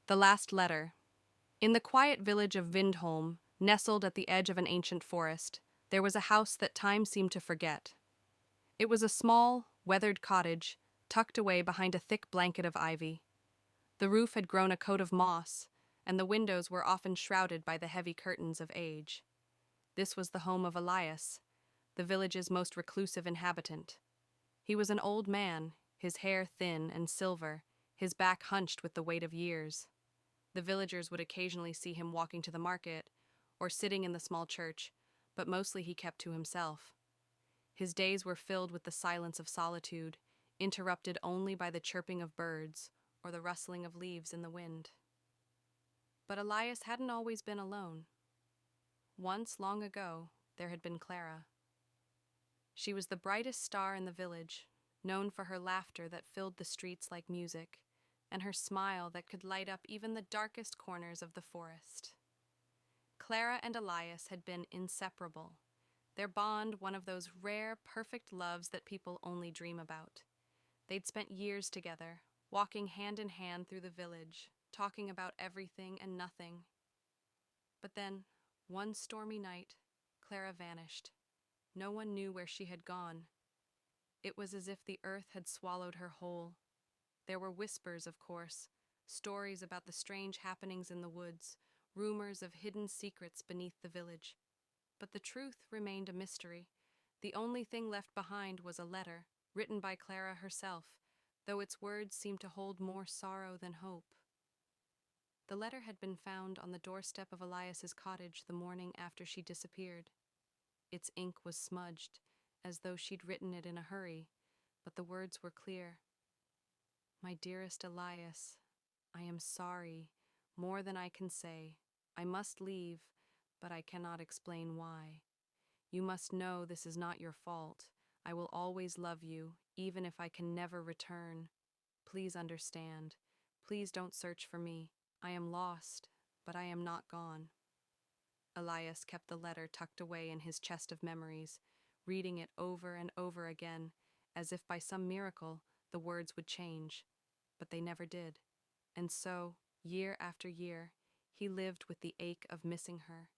The Last Letter. In the quiet village of Vindholm, nestled at the edge of an ancient forest, there was a house that time seemed to forget. It was a small, weathered cottage, tucked away behind a thick blanket of ivy. The roof had grown a coat of moss, and the windows were often shrouded by the heavy curtains of age. This was the home of Elias, the village's most reclusive inhabitant. He was an old man, his hair thin and silver, his back hunched with the weight of years. The villagers would occasionally see him walking to the market or sitting in the small church, but mostly he kept to himself. His days were filled with the silence of solitude, interrupted only by the chirping of birds or the rustling of leaves in the wind. But Elias hadn't always been alone. Once, long ago, there had been Clara. She was the brightest star in the village, known for her laughter that filled the streets like music, and her smile that could light up even the darkest corners of the forest. Clara and Elias had been inseparable, their bond one of those rare, perfect loves that people only dream about. They'd spent years together, walking hand in hand through the village, talking about everything and nothing. But then, one stormy night, Clara vanished. No one knew where she had gone. It was as if the earth had swallowed her whole. There were whispers, of course, stories about the strange happenings in the woods, rumors of hidden secrets beneath the village. But the truth remained a mystery. The only thing left behind was a letter, written by Clara herself, though its words seemed to hold more sorrow than hope. The letter had been found on the doorstep of Elias's cottage the morning after she disappeared. Its ink was smudged, as though she'd written it in a hurry, but the words were clear. My dearest Elias, I am sorry, more than I can say. I must leave, but I cannot explain why. You must know this is not your fault. I will always love you, even if I can never return. Please understand. Please don't search for me. I am lost, but I am not gone. Elias kept the letter tucked away in his chest of memories, reading it over and over again, as if by some miracle the words would change. But they never did. And so, year after year, he lived with the ache of missing her,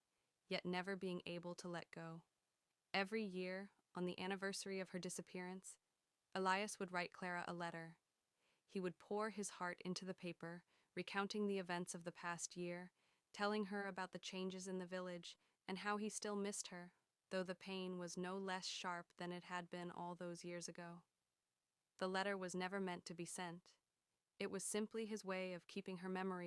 yet never being able to let go. Every year, on the anniversary of her disappearance, Elias would write Clara a letter. He would pour his heart into the paper, recounting the events of the past year, telling her about the changes in the village and how he still missed her, though the pain was no less sharp than it had been all those years ago. The letter was never meant to be sent. It was simply his way of keeping her memory